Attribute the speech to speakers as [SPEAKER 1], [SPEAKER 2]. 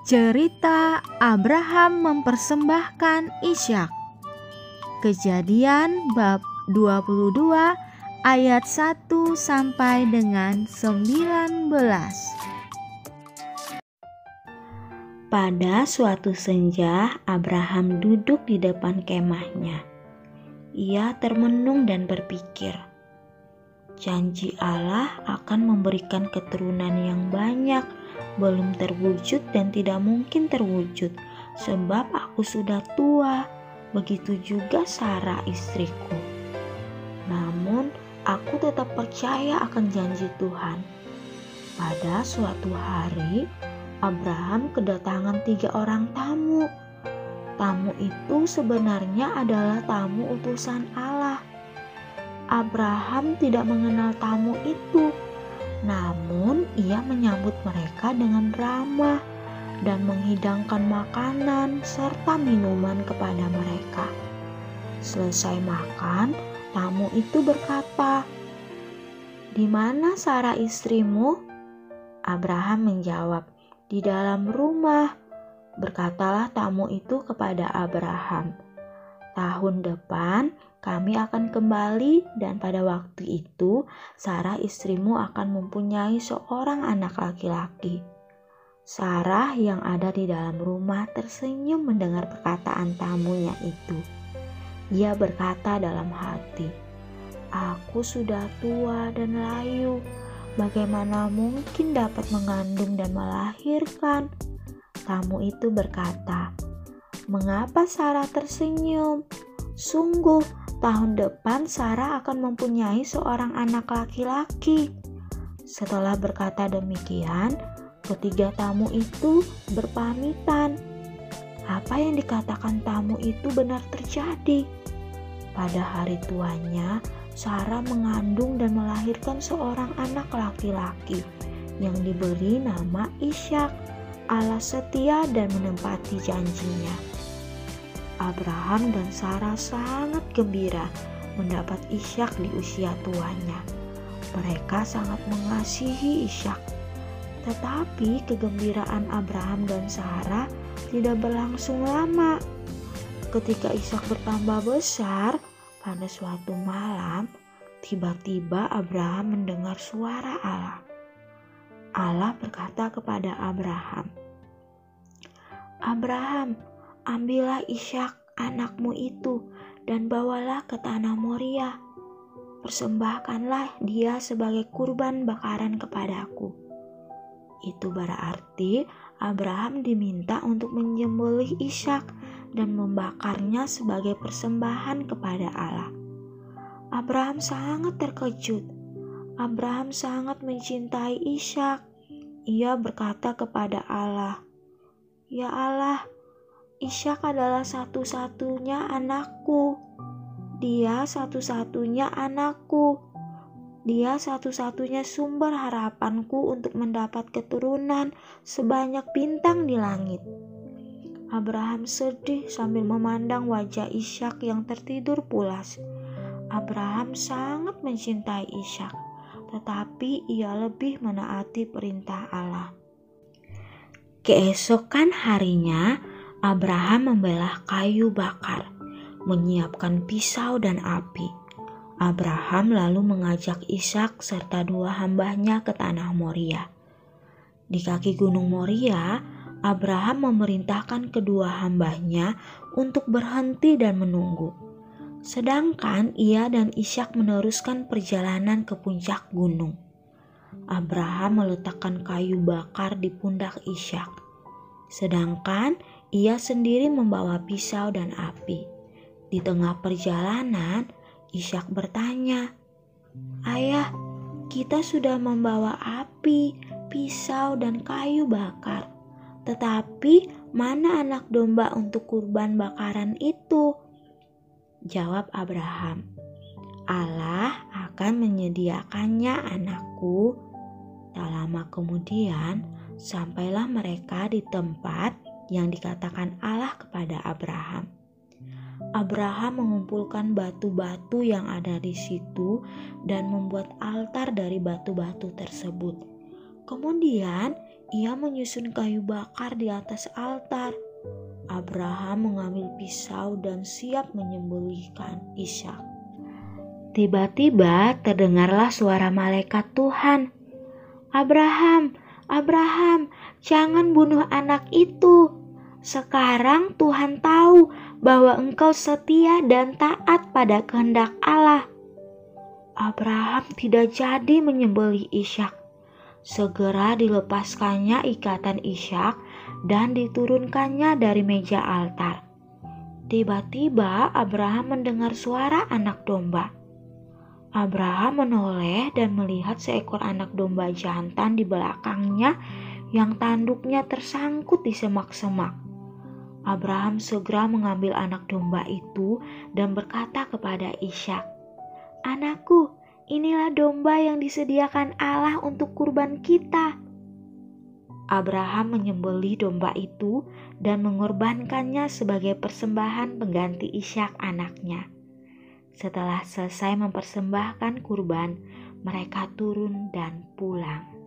[SPEAKER 1] Cerita Abraham mempersembahkan Ishak. Kejadian bab 22 ayat 1 sampai dengan 19. Pada suatu senja, Abraham duduk di depan kemahnya. Ia termenung dan berpikir, janji Allah akan memberikan keturunan yang banyak belum terwujud dan tidak mungkin terwujud, sebab aku sudah tua, begitu juga Sarah istriku. Namun aku tetap percaya akan janji Tuhan. Pada suatu hari, Abraham kedatangan 3 orang tamu. Tamu itu sebenarnya adalah tamu utusan Allah. Abraham tidak mengenal tamu itu, namun ia menyambut mereka dengan ramah dan menghidangkan makanan serta minuman kepada mereka. Selesai makan, tamu itu berkata, "Di mana Sarah istrimu?" Abraham menjawab, "Di dalam rumah." Berkatalah tamu itu kepada Abraham, "Tahun depan kami akan kembali dan pada waktu itu Sarah istrimu akan mempunyai seorang anak laki-laki." Sarah yang ada di dalam rumah tersenyum mendengar perkataan tamunya itu. Ia berkata dalam hati, "Aku sudah tua dan layu, bagaimana mungkin dapat mengandung dan melahirkan?" Tamu itu berkata, "Mengapa Sarah tersenyum? Sungguh, tahun depan Sarah akan mempunyai seorang anak laki-laki." Setelah berkata demikian, ketiga tamu itu berpamitan. Apa yang dikatakan tamu itu benar terjadi. Pada hari tuanya, Sarah mengandung dan melahirkan seorang anak laki-laki yang diberi nama Ishak. Allah setia dan menepati janjinya. Abraham dan Sarah sangat gembira mendapat Ishak di usia tuanya. Mereka sangat mengasihi Ishak. Tetapi kegembiraan Abraham dan Sarah tidak berlangsung lama. Ketika Ishak bertambah besar, pada suatu malam, tiba-tiba Abraham mendengar suara Allah. Allah berkata kepada Abraham, "Abraham, ambillah Ishak anakmu itu dan bawalah ke tanah Moria. Persembahkanlah dia sebagai kurban bakaran kepadaku." Itu berarti Abraham diminta untuk menyembelih Ishak dan membakarnya sebagai persembahan kepada Allah. Abraham sangat terkejut. Abraham sangat mencintai Ishak. Ia berkata kepada Allah, "Ya Allah, Ishak adalah satu-satunya anakku. Dia satu-satunya anakku. Dia satu-satunya sumber harapanku untuk mendapat keturunan sebanyak bintang di langit." Abraham sedih sambil memandang wajah Ishak yang tertidur pulas. Abraham sangat mencintai Ishak, tetapi ia lebih menaati perintah Allah. Keesokan harinya, Abraham membelah kayu bakar, menyiapkan pisau dan api. Abraham lalu mengajak Ishak serta 2 hambanya ke tanah Moria. Di kaki gunung Moria, Abraham memerintahkan kedua hambanya untuk berhenti dan menunggu. Sedangkan ia dan Ishak meneruskan perjalanan ke puncak gunung. Abraham meletakkan kayu bakar di pundak Ishak, sedangkan ia sendiri membawa pisau dan api. Di tengah perjalanan, Ishak bertanya, "Ayah, kita sudah membawa api, pisau, dan kayu bakar. Tetapi mana anak domba untuk kurban bakaran itu?" Jawab Abraham, "Allah akan menyediakannya, anakku." Tak lama kemudian, sampailah mereka di tempat yang dikatakan Allah kepada Abraham. Abraham mengumpulkan batu-batu yang ada di situ dan membuat altar dari batu-batu tersebut. Kemudian Ia menyusun kayu bakar di atas altar. Abraham mengambil pisau dan siap menyembelihkan Ishak. Tiba-tiba terdengarlah suara malaikat Tuhan. "Abraham, Abraham, jangan bunuh anak itu. Sekarang Tuhan tahu bahwa engkau setia dan taat pada kehendak Allah." Abraham tidak jadi menyembelih Ishak. Segera dilepaskannya ikatan Ishak dan diturunkannya dari meja altar. Tiba-tiba Abraham mendengar suara anak domba. Abraham menoleh dan melihat seekor anak domba jantan di belakangnya yang tanduknya tersangkut di semak-semak. Abraham segera mengambil anak domba itu dan berkata kepada Ishak, "Anakku, inilah domba yang disediakan Allah untuk kurban kita." Abraham menyembelih domba itu dan mengorbankannya sebagai persembahan pengganti Ishak anaknya. Setelah selesai mempersembahkan kurban, mereka turun dan pulang.